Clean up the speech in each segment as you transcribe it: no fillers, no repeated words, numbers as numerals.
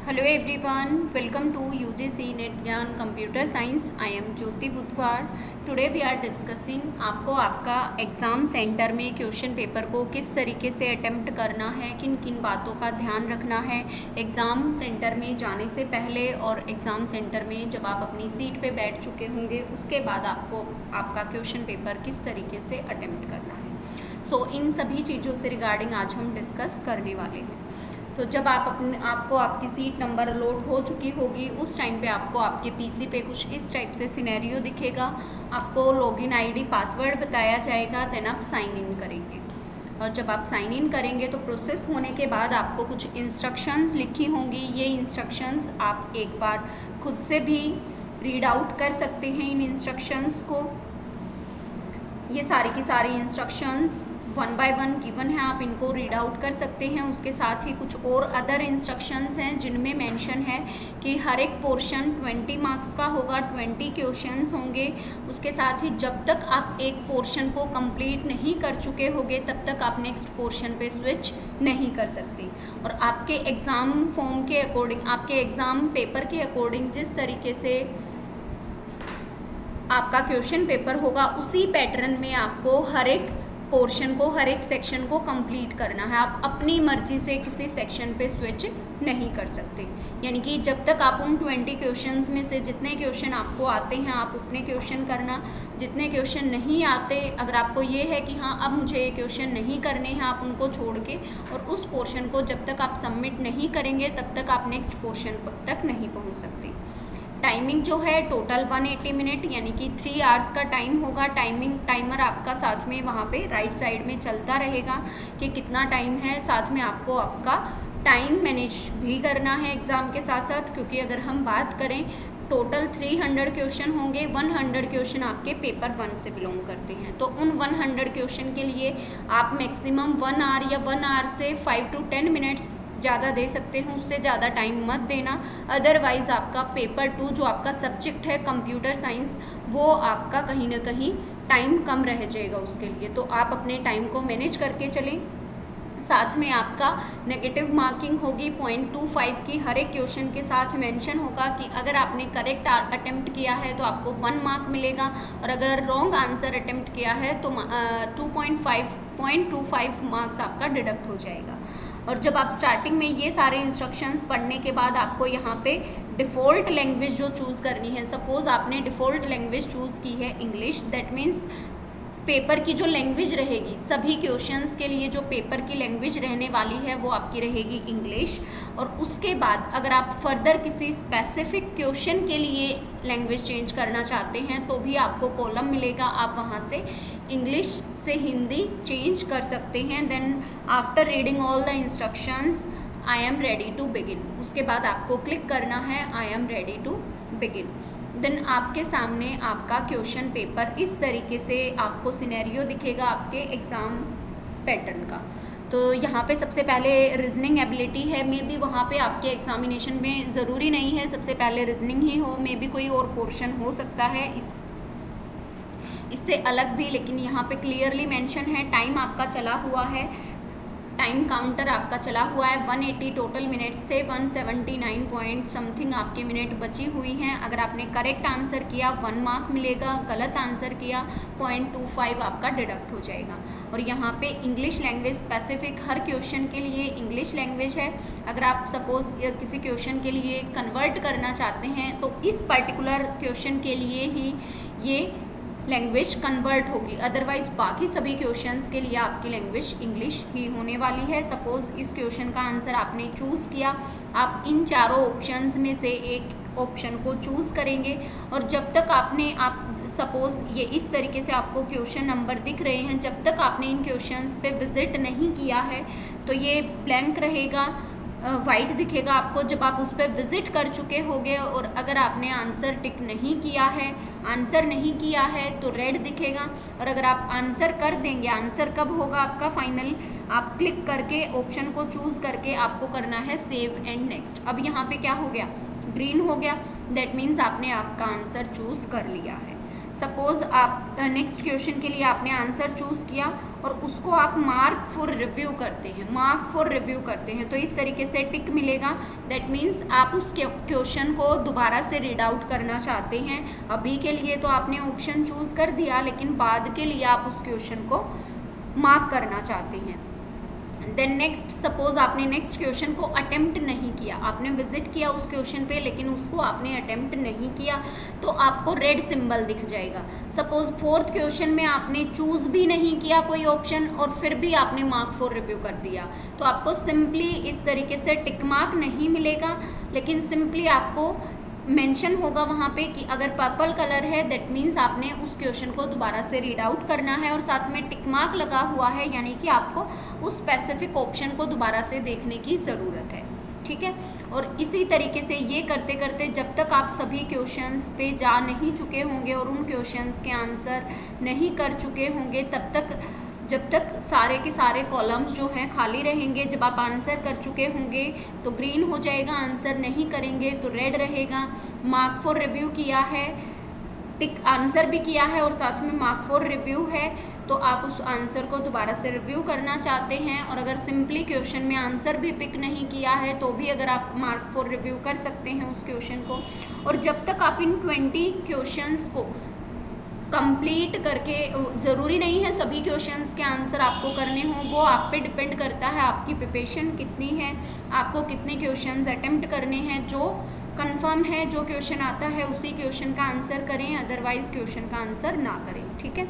Hello everyone, welcome to UGC NET Gyan computer science. I am Jyoti Budhwar. Today we are discussing आपको आपका exam centre में question paper को किस तरीके से अटेम्प्ट करना है, किन किन बातों का ध्यान रखना है एग्ज़ाम सेंटर में जाने से पहले और एग्ज़ाम सेंटर में जब आप अपनी सीट पे बैठ चुके होंगे उसके बाद आपको आपका क्वेश्चन पेपर किस तरीके से अटेम्प्ट करना है। सो इन सभी चीज़ों से रिगार्डिंग आज हम डिस्कस करने वाले हैं। तो जब आपको आपकी सीट नंबर अलॉट हो चुकी होगी उस टाइम पे आपको आपके पीसी पे कुछ इस टाइप से सिनेरियो दिखेगा। आपको लॉगिन आईडी पासवर्ड बताया जाएगा, देन आप साइन इन करेंगे और जब आप साइन इन करेंगे तो प्रोसेस होने के बाद आपको कुछ इंस्ट्रक्शंस लिखी होंगी। ये इंस्ट्रक्शंस आप एक बार खुद से भी रीड आउट कर सकते हैं। इन इंस्ट्रक्शंस को, ये सारी की सारी इंस्ट्रक्शंस 1 बाय 1 गिवन है, आप इनको रीड आउट कर सकते हैं। उसके साथ ही कुछ और अदर इंस्ट्रक्शंस हैं जिनमें मेंशन है कि हर एक पोर्शन 20 मार्क्स का होगा, 20 क्वेश्चंस होंगे। उसके साथ ही जब तक आप एक पोर्शन को कंप्लीट नहीं कर चुके होंगे तब तक आप नेक्स्ट पोर्शन पे स्विच नहीं कर सकते। और आपके एग्ज़ाम फॉर्म के अकॉर्डिंग, आपके एग्ज़ाम पेपर के अकॉर्डिंग जिस तरीके से आपका क्वेश्चन पेपर होगा उसी पैटर्न में आपको हर एक पोर्शन को, हर एक सेक्शन को कंप्लीट करना है। आप अपनी मर्जी से किसी सेक्शन पे स्विच नहीं कर सकते। यानी कि जब तक आप उन 20 क्वेश्चंस में से जितने क्वेश्चन आपको आते हैं आप उतने क्वेश्चन करना, जितने क्वेश्चन नहीं आते, अगर आपको ये है कि हाँ अब मुझे ये क्वेश्चन नहीं करने हैं, आप उनको छोड़ के और उस पोर्शन को जब तक आप सबमिट नहीं करेंगे तब तक आप नेक्स्ट पोर्शन तक नहीं पहुँच सकते। टाइमिंग जो है टोटल 180 मिनट यानी कि 3 आवर्स का टाइम होगा। टाइमर आपका साथ में वहाँ पे राइट साइड में चलता रहेगा कि कितना टाइम है। साथ में आपको आपका टाइम मैनेज भी करना है एग्ज़ाम के साथ साथ, क्योंकि अगर हम बात करें टोटल 300 क्वेश्चन होंगे। 100 क्वेश्चन आपके पेपर 1 से बिलोंग करते हैं। तो उन 100 क्वेश्चन के लिए आप मैक्सिमम 1 आवर या 1 आवर से 5 to 10 मिनट्स ज़्यादा दे सकते हो, उससे ज़्यादा टाइम मत देना। अदरवाइज़ आपका पेपर 2 जो आपका सब्जेक्ट है कंप्यूटर साइंस, वो आपका कहीं ना कहीं टाइम कम रह जाएगा उसके लिए। तो आप अपने टाइम को मैनेज करके चलें। साथ में आपका नेगेटिव मार्किंग होगी 0.25 की। हर एक क्वेश्चन के साथ मेंशन होगा कि अगर आपने करेक्ट अटेम्प्ट किया है तो आपको 1 मार्क मिलेगा और अगर रॉन्ग आंसर अटेम्प्ट किया है तो 2.25 मार्क्स आपका डिडक्ट हो जाएगा। और जब आप स्टार्टिंग में ये सारे इंस्ट्रक्शंस पढ़ने के बाद आपको यहाँ पे डिफ़ॉल्ट लैंग्वेज जो चूज़ करनी है, सपोज़ आपने डिफ़ॉल्ट लैंग्वेज चूज़ की है इंग्लिश, दैट मीन्स पेपर की जो लैंग्वेज रहेगी सभी क्वेश्चंस के लिए जो पेपर की लैंग्वेज रहने वाली है वो आपकी रहेगी इंग्लिश। और उसके बाद अगर आप फर्दर किसी स्पेसिफिक क्वेश्चन के लिए लैंग्वेज चेंज करना चाहते हैं तो भी आपको कॉलम मिलेगा, आप वहाँ से इंग्लिश से हिंदी चेंज कर सकते हैं। Then after reading all the instructions I am ready to begin, उसके बाद आपको क्लिक करना है I am ready to begin. Then आपके सामने आपका क्वेश्चन पेपर इस तरीके से आपको सिनेरियो दिखेगा आपके एग्ज़ाम पैटर्न का। तो यहाँ पे सबसे पहले रीजनिंग एबिलिटी है। मे बी वहाँ पे आपके एग्जामिनेशन में ज़रूरी नहीं है सबसे पहले रीजनिंग ही हो, मे बी कोई और पोर्शन हो सकता है इससे अलग भी, लेकिन यहाँ पे क्लियरली मेंशन है। टाइम आपका चला हुआ है, टाइम काउंटर आपका चला हुआ है 180 टोटल मिनट्स से 179 पॉइंट समथिंग आपकी मिनट बची हुई हैं। अगर आपने करेक्ट आंसर किया 1 मार्क मिलेगा, गलत आंसर किया 0.25 आपका डिडक्ट हो जाएगा। और यहाँ पे इंग्लिश लैंग्वेज स्पेसिफिक हर क्वेश्चन के लिए इंग्लिश लैंग्वेज है। अगर आप सपोज़ किसी क्वेश्चन के लिए कन्वर्ट करना चाहते हैं तो इस पर्टिकुलर क्वेश्चन के लिए ही ये लैंग्वेज कन्वर्ट होगी, अदरवाइज बाकी सभी क्वेश्चंस के लिए आपकी लैंग्वेज इंग्लिश ही होने वाली है। सपोज़ इस क्वेश्चन का आंसर आपने चूज़ किया, आप इन चारों ऑप्शंस में से एक ऑप्शन को चूज़ करेंगे और जब तक आप सपोज़ ये इस तरीके से आपको क्वेश्चन नंबर दिख रहे हैं, जब तक आपने इन क्वेश्चंस पे विज़िट नहीं किया है तो ये ब्लैंक रहेगा, वाइट दिखेगा आपको। जब आप उस पर विज़िट कर चुके होंगे और अगर आपने आंसर टिक नहीं किया है, आंसर नहीं किया है तो रेड दिखेगा। और अगर आप आंसर कर देंगे, आंसर कब होगा आपका फाइनल, आप क्लिक करके ऑप्शन को चूज़ करके आपको करना है सेव एंड नेक्स्ट। अब यहाँ पे क्या हो गया, ग्रीन हो गया, दैट मीन्स आपने आपका आंसर चूज़ कर लिया है। सपोज आप नेक्स्ट क्वेश्चन के लिए आपने आंसर चूज़ किया और उसको आप मार्क फॉर रिव्यू करते हैं, तो इस तरीके से टिक मिलेगा। दैट मीन्स आप उस क्वेश्चन को दोबारा से रीड आउट करना चाहते हैं। अभी के लिए तो आपने ऑप्शन चूज़ कर दिया, लेकिन बाद के लिए आप उस क्वेश्चन को मार्क करना चाहते हैं। देन नेक्स्ट, सपोज आपने नेक्स्ट क्वेश्चन को अटेम्प्ट नहीं किया, आपने विजिट किया उस क्वेश्चन पे लेकिन उसको आपने अटेम्प्ट नहीं किया, तो आपको रेड सिंबल दिख जाएगा। सपोज फोर्थ क्वेश्चन में आपने चूज़ भी नहीं किया कोई ऑप्शन और फिर भी आपने मार्क फॉर रिव्यू कर दिया, तो आपको सिंपली इस तरीके से टिक मार्क नहीं मिलेगा, लेकिन सिंपली आपको मेंशन होगा वहाँ पे कि अगर पर्पल कलर है दैट मीन्स आपने उस क्वेश्चन को दोबारा से रीड आउट करना है और साथ में टिक मार्क लगा हुआ है, यानी कि आपको उस स्पेसिफिक ऑप्शन को दोबारा से देखने की ज़रूरत है। ठीक है, और इसी तरीके से ये करते करते जब तक आप सभी क्वेश्चंस पे जा नहीं चुके होंगे और उन क्वेश्चंस के आंसर नहीं कर चुके होंगे, तब तक जब तक सारे के सारे कॉलम्स जो हैं खाली रहेंगे। जब आप आंसर कर चुके होंगे तो ग्रीन हो जाएगा, आंसर नहीं करेंगे तो रेड रहेगा। मार्क फॉर रिव्यू किया है, टिक आंसर भी किया है और साथ में मार्क फॉर रिव्यू है, तो आप उस आंसर को दोबारा से रिव्यू करना चाहते हैं। और अगर सिंपली क्वेश्चन में आंसर भी पिक नहीं किया है तो भी अगर आप मार्क फॉर रिव्यू कर सकते हैं उस क्वेश्चन को। और जब तक आप इन 20 क्वेश्चंस को कंप्लीट करके, ज़रूरी नहीं है सभी क्वेश्चंस के आंसर आपको करने हों, वो आप पे डिपेंड करता है आपकी प्रिपरेशन कितनी है, आपको कितने क्वेश्चंस अटेम्प्ट करने हैं। जो कंफर्म है, जो क्वेश्चन आता है उसी क्वेश्चन का आंसर करें, अदरवाइज क्वेश्चन का आंसर ना करें। ठीक है,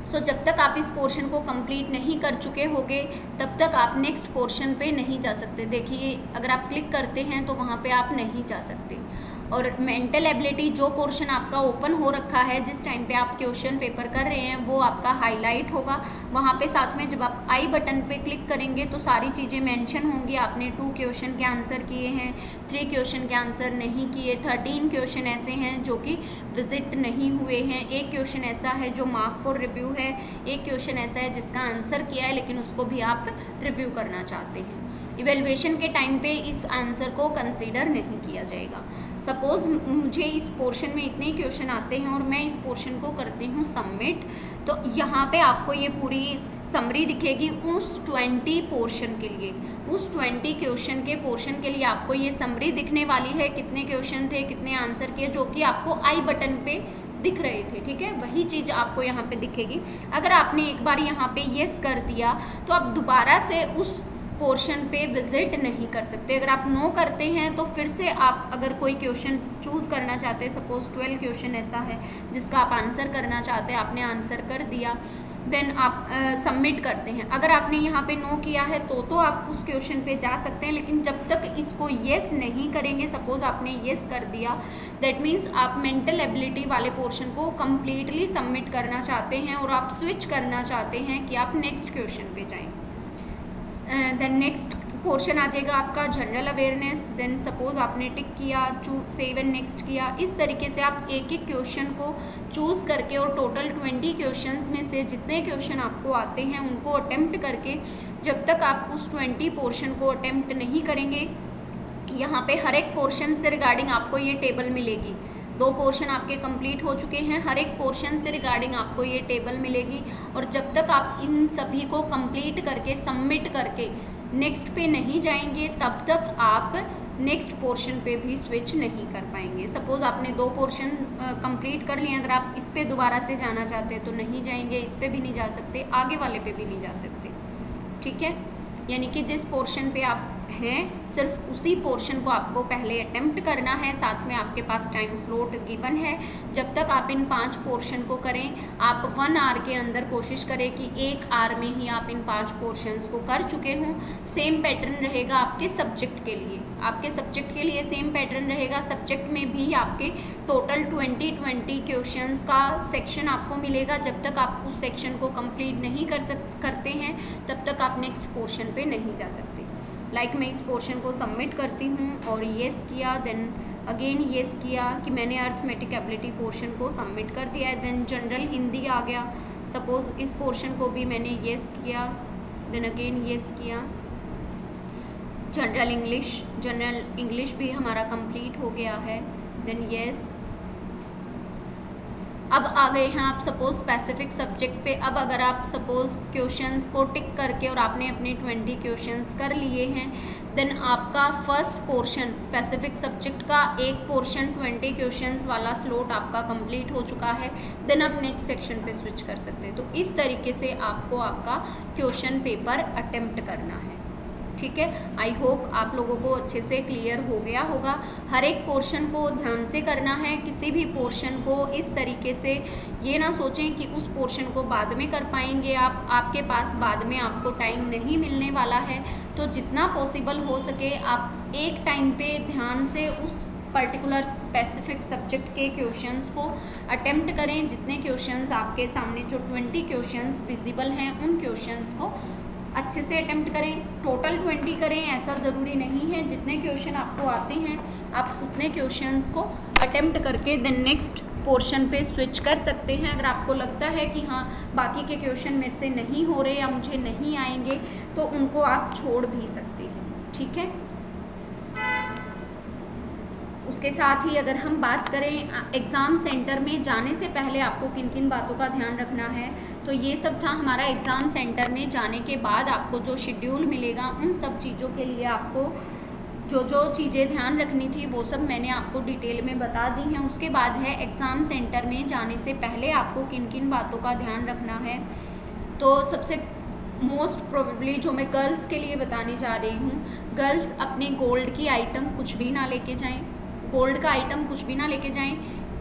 सो जब तक आप इस पोर्शन को कंप्लीट नहीं कर चुके होगे तब तक आप नेक्स्ट पोर्शन पे नहीं जा सकते। देखिए, अगर आप क्लिक करते हैं तो वहाँ पे आप नहीं जा सकते। और मेंटल एबिलिटी जो पोर्शन आपका ओपन हो रखा है जिस टाइम पे आप क्वेश्चन पेपर कर रहे हैं वो आपका हाईलाइट होगा। वहाँ पे साथ में जब आप आई बटन पे क्लिक करेंगे तो सारी चीज़ें मेंशन होंगी। आपने 2 क्वेश्चन के आंसर किए हैं, 3 क्वेश्चन के आंसर नहीं किए, 13 क्वेश्चन ऐसे हैं जो कि विजिट नहीं हुए हैं, 1 क्वेश्चन ऐसा है जो मार्क फॉर रिव्यू है, 1 क्वेश्चन ऐसा है जिसका आंसर किया है लेकिन उसको भी आप रिव्यू करना चाहते हैं। इवेल्युएशन के टाइम पे इस आंसर को कंसीडर नहीं किया जाएगा। सपोज़ मुझे इस पोर्शन में इतने क्वेश्चन आते हैं और मैं इस पोर्शन को करती हूँ सबमिट, तो यहाँ पे आपको ये पूरी समरी दिखेगी उस 20 पोर्शन के लिए, उस 20 क्वेश्चन के पोर्शन के लिए आपको ये समरी दिखने वाली है, कितने क्वेश्चन थे, कितने आंसर किए, जो कि आपको आई बटन पे दिख रहे थे। ठीक है, वही चीज़ आपको यहाँ पे दिखेगी। अगर आपने एक बार यहाँ पे येस कर दिया तो आप दोबारा से उस पोर्शन पे विजिट नहीं कर सकते। अगर आप नो करते हैं तो फिर से आप अगर कोई क्वेश्चन चूज़ करना चाहते हैं, सपोज 12 क्वेश्चन ऐसा है जिसका आप आंसर करना चाहते हैं, आपने आंसर कर दिया, देन आप सबमिट करते हैं। अगर आपने यहाँ पे नो किया है तो आप उस क्वेश्चन पे जा सकते हैं, लेकिन जब तक इसको येस नहीं करेंगे, सपोज आपने येस कर दिया, दैट मीन्स आप मेंटल एबिलिटी वाले पोर्शन को कम्प्लीटली सबमिट करना चाहते हैं और आप स्विच करना चाहते हैं कि आप नेक्स्ट क्वेश्चन पे जाएँ। देन नेक्स्ट पोर्शन आ जाएगा आपका जनरल अवेयरनेस। देन सपोज आपने टिक किया, सेव एंड नेक्स्ट किया। इस तरीके से आप एक एक क्वेश्चन को चूज़ करके और टोटल 20 क्वेश्चंस में से जितने क्वेश्चन आपको आते हैं उनको अटेम्प्ट करके, जब तक आप उस 20 पोर्शन को अटेम्प्ट नहीं करेंगे, यहाँ पे हर एक पोर्शन से रिगार्डिंग आपको ये टेबल मिलेगी। 2 पोर्शन आपके कंप्लीट हो चुके हैं, हर एक पोर्शन से रिगार्डिंग आपको ये टेबल मिलेगी। और जब तक आप इन सभी को कंप्लीट करके सबमिट करके नेक्स्ट पे नहीं जाएंगे तब तक आप नेक्स्ट पोर्शन पे भी स्विच नहीं कर पाएंगे। सपोज़ आपने 2 पोर्शन कंप्लीट कर लिए, अगर आप इस पे दोबारा से जाना चाहते हैं तो नहीं जाएंगे, इस पे भी नहीं जा सकते, आगे वाले पे भी नहीं जा सकते। ठीक है, यानी कि जिस पोर्शन पे आप हैं सिर्फ उसी पोर्शन को आपको पहले अटेम्प्ट करना है। साथ में आपके पास टाइम स्लॉट गिवन है। जब तक आप इन 5 पोर्शन को करें, आप 1 आवर के अंदर कोशिश करें कि 1 आवर में ही आप इन 5 पोर्शंस को कर चुके हों। सेम पैटर्न रहेगा आपके सब्जेक्ट के लिए, आपके सब्जेक्ट के लिए सेम पैटर्न रहेगा। सब्जेक्ट में भी आपके टोटल 20 क्वेश्चंस का सेक्शन आपको मिलेगा। जब तक आप उस सेक्शन को कंप्लीट नहीं करते हैं तब तक आप नेक्स्ट पोर्शन पे नहीं जा सकते। लाइक मैं इस पोर्शन को सबमिट करती हूँ और येस किया, देन अगेन येस किया कि मैंने अर्थमेटिक एबिलिटी पोर्शन को सबमिट कर दिया है। देन जनरल हिंदी आ गया, सपोज़ इस पोर्शन को भी मैंने येस किया, देन अगेन येस किया। जनरल इंग्लिश भी हमारा कंप्लीट हो गया है, देन येस। अब आ गए हैं आप सपोज स्पेसिफिक सब्जेक्ट पे। अब अगर आप सपोज क्वेश्चंस को टिक करके और आपने अपने 20 क्वेश्चंस कर लिए हैं, देन आपका फर्स्ट पोर्शन स्पेसिफिक सब्जेक्ट का एक पोर्शन 20 क्वेश्चंस वाला स्लॉट आपका कंप्लीट हो चुका है। देन आप नेक्स्ट सेक्शन पे स्विच कर सकते हैं। तो इस तरीके से आपको आपका क्वेश्चन पेपर अटेम्प्ट करना है, ठीक है। आई होप आप लोगों को अच्छे से क्लियर हो गया होगा। हर एक पोर्शन को ध्यान से करना है। किसी भी पोर्शन को इस तरीके से ये ना सोचें कि उस पोर्शन को बाद में कर पाएंगे आप, आपके पास बाद में आपको टाइम नहीं मिलने वाला है। तो जितना पॉसिबल हो सके आप एक टाइम पे ध्यान से उस पर्टिकुलर स्पेसिफिक सब्जेक्ट के क्वेश्चंस को अटेम्प्ट करें। जितने क्वेश्चंस आपके सामने जो 20 क्वेश्चंस विजिबल हैं उन क्वेश्चंस को अच्छे से अटेम्प्ट करें। टोटल 20 करें ऐसा ज़रूरी नहीं है, जितने क्वेश्चन आपको आते हैं आप उतने क्वेश्चंस को अटेम्प्ट करके देन नेक्स्ट पोर्शन पे स्विच कर सकते हैं। अगर आपको लगता है कि हाँ बाकी के क्वेश्चन मेरे से नहीं हो रहे या मुझे नहीं आएंगे तो उनको आप छोड़ भी सकते हैं, ठीक है। उसके साथ ही अगर हम बात करें एग्ज़ाम सेंटर में जाने से पहले आपको किन किन बातों का ध्यान रखना है, तो ये सब था हमारा एग्ज़ाम सेंटर में जाने के बाद आपको जो शेड्यूल मिलेगा उन सब चीज़ों के लिए आपको जो जो चीज़ें ध्यान रखनी थी वो सब मैंने आपको डिटेल में बता दी हैं। उसके बाद है एग्ज़ाम सेंटर में जाने से पहले आपको किन किन बातों का ध्यान रखना है। तो सबसे मोस्ट प्रोबेबली जो मैं गर्ल्स के लिए बताने जा रही हूँ, गर्ल्स अपने गोल्ड की आइटम कुछ भी ना लेके जाएं, गोल्ड का आइटम कुछ भी ना लेके जाएं,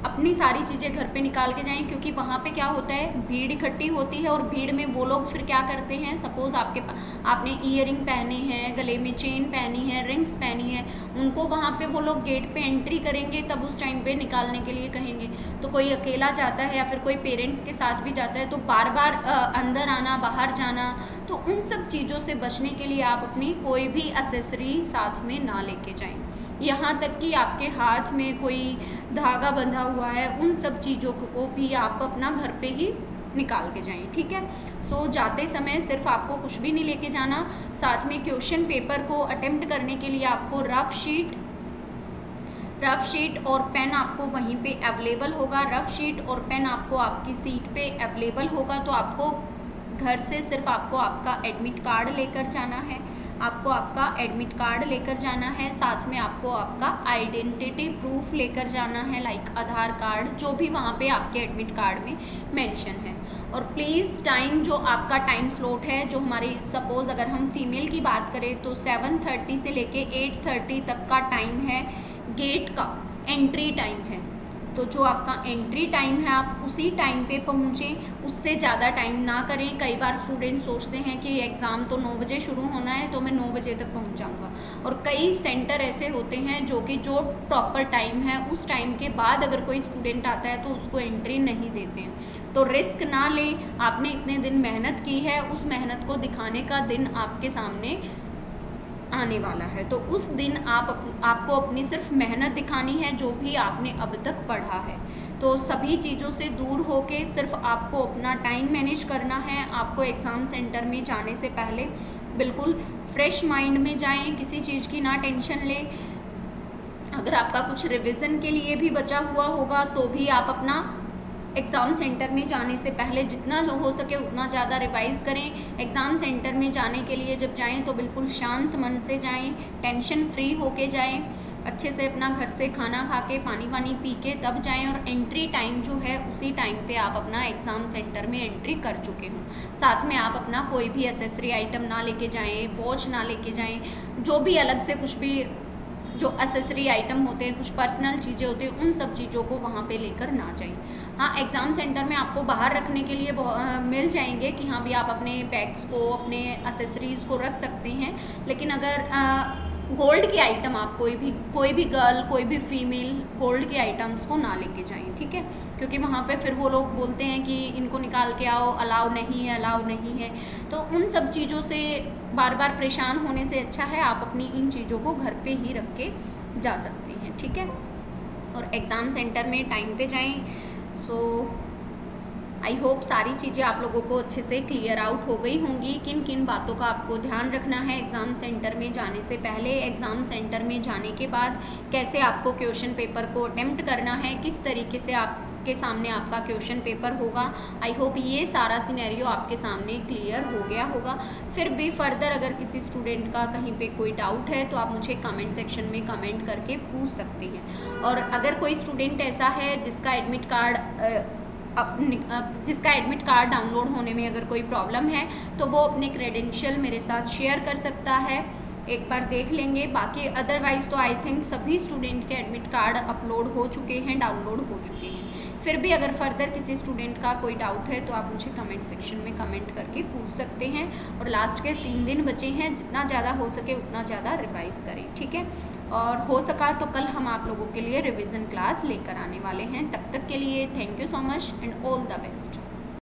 अपनी सारी चीज़ें घर पे निकाल के जाएं। क्योंकि वहाँ पे क्या होता है, भीड़ इकट्ठी होती है और भीड़ में वो लोग फिर क्या करते हैं, सपोज़ आपने ईयरिंग पहने हैं, गले में चेन पहनी है, रिंग्स पहनी है, उनको वहाँ पे वो लोग गेट पे एंट्री करेंगे तब उस टाइम पे निकालने के लिए कहेंगे। तो कोई अकेला जाता है या फिर कोई पेरेंट्स के साथ भी जाता है तो बार बार अंदर आना बाहर जाना, तो उन सब चीज़ों से बचने के लिए आप अपनी कोई भी एक्सेसरी साथ में ना लेके जाएं। यहाँ तक कि आपके हाथ में कोई धागा बंधा हुआ है उन सब चीज़ों को भी आप अपना घर पे ही निकाल के जाएं, ठीक है। सो जाते समय सिर्फ आपको कुछ भी नहीं लेके जाना, साथ में क्वेश्चन पेपर को अटेम्प्ट करने के लिए आपको रफ शीट और पेन आपको वहीं पे अवेलेबल होगा। रफ शीट और पेन आपको आपकी सीट पे अवेलेबल होगा। तो आपको घर से सिर्फ आपको आपका एडमिट कार्ड लेकर जाना है, आपको आपका एडमिट कार्ड लेकर जाना है, साथ में आपको आपका आइडेंटिटी प्रूफ लेकर जाना है, लाइक आधार कार्ड, जो भी वहाँ पे आपके एडमिट कार्ड में मेंशन है। और प्लीज़ टाइम जो आपका टाइम स्लॉट है, जो हमारी सपोज़ अगर हम फीमेल की बात करें तो 7:30 से लेके 8:30 तक का टाइम है, गेट का एंट्री टाइम है। तो जो आपका एंट्री टाइम है आप उसी टाइम पे पहुँचें, उससे ज़्यादा टाइम ना करें। कई बार स्टूडेंट सोचते हैं कि एग्ज़ाम तो 9 बजे शुरू होना है तो मैं 9 बजे तक पहुँच जाऊँगा, और कई सेंटर ऐसे होते हैं जो प्रॉपर टाइम है उस टाइम के बाद अगर कोई स्टूडेंट आता है तो उसको एंट्री नहीं देते हैं। तो रिस्क ना लें, आपने इतने दिन मेहनत की है, उस मेहनत को दिखाने का दिन आपके सामने आने वाला है। तो उस दिन आपको अपनी सिर्फ मेहनत दिखानी है जो भी आपने अब तक पढ़ा है। तो सभी चीज़ों से दूर होके सिर्फ आपको अपना टाइम मैनेज करना है। आपको एग्ज़ाम सेंटर में जाने से पहले बिल्कुल फ्रेश माइंड में जाएं, किसी चीज़ की ना टेंशन लें। अगर आपका कुछ रिवीजन के लिए भी बचा हुआ होगा तो भी आप अपना एग्ज़ाम सेंटर में जाने से पहले जितना जो हो सके उतना ज़्यादा रिवाइज़ करें। एग्ज़ाम सेंटर में जाने के लिए जब जाएं तो बिल्कुल शांत मन से जाएं, टेंशन फ्री होके जाएं, अच्छे से अपना घर से खाना खा के पानी पी के तब जाएं। और एंट्री टाइम जो है उसी टाइम पे आप अपना एग्ज़ाम सेंटर में एंट्री कर चुके हों। साथ में आप अपना कोई भी एक्सेसरी आइटम ना लेके जाएँ, वॉच ना लेके जाएँ, जो भी अलग से कुछ भी जो एक्सेसरी आइटम होते हैं, कुछ पर्सनल चीज़ें होती हैं, उन सब चीज़ों को वहाँ पे लेकर ना जाएं। हाँ, एग्ज़ाम सेंटर में आपको बाहर रखने के लिए मिल जाएंगे कि हाँ भी आप अपने बैग्स को, अपने एक्सेसरीज़ को रख सकते हैं। लेकिन अगर गोल्ड की आइटम आप कोई भी गर्ल, कोई भी फीमेल गोल्ड के आइटम्स को ना लेके जाएं, ठीक है। क्योंकि वहाँ पे फिर वो लोग बोलते हैं कि इनको निकाल के आओ, अलाउ नहीं है। तो उन सब चीज़ों से बार बार परेशान होने से अच्छा है आप अपनी इन चीज़ों को घर पे ही रख के जा सकते हैं, ठीक है। और एग्ज़ाम सेंटर में टाइम पे जाएं। सो आई होप सारी चीज़ें आप लोगों को अच्छे से क्लियर आउट हो गई होंगी। किन किन बातों का आपको ध्यान रखना है एग्ज़ाम सेंटर में जाने से पहले, एग्ज़ाम सेंटर में जाने के बाद कैसे आपको क्वेश्चन पेपर को अटेम्प्ट करना है, किस तरीके से आप के सामने आपका क्वेश्चन पेपर होगा। आई होप ये सारा सिनेरियो आपके सामने क्लियर हो गया होगा। फिर भी फर्दर अगर किसी स्टूडेंट का कहीं पे कोई डाउट है तो आप मुझे कमेंट सेक्शन में कमेंट करके पूछ सकते हैं। और अगर कोई स्टूडेंट ऐसा है जिसका एडमिट कार्ड डाउनलोड होने में अगर कोई प्रॉब्लम है तो वो अपने क्रेडेंशियल मेरे साथ शेयर कर सकता है, एक बार देख लेंगे। बाकी अदरवाइज़ तो आई थिंक सभी स्टूडेंट के एडमिट कार्ड अपलोड हो चुके हैं, डाउनलोड हो चुके हैं। फिर भी अगर फर्दर किसी स्टूडेंट का कोई डाउट है तो आप मुझे कमेंट सेक्शन में कमेंट करके पूछ सकते हैं। और लास्ट के 3 दिन बचे हैं, जितना ज़्यादा हो सके उतना ज़्यादा रिवाइज़ करें, ठीक है। और हो सका तो कल हम आप लोगों के लिए रिवीजन क्लास लेकर आने वाले हैं। तब तक के लिए thank you so much and all the best.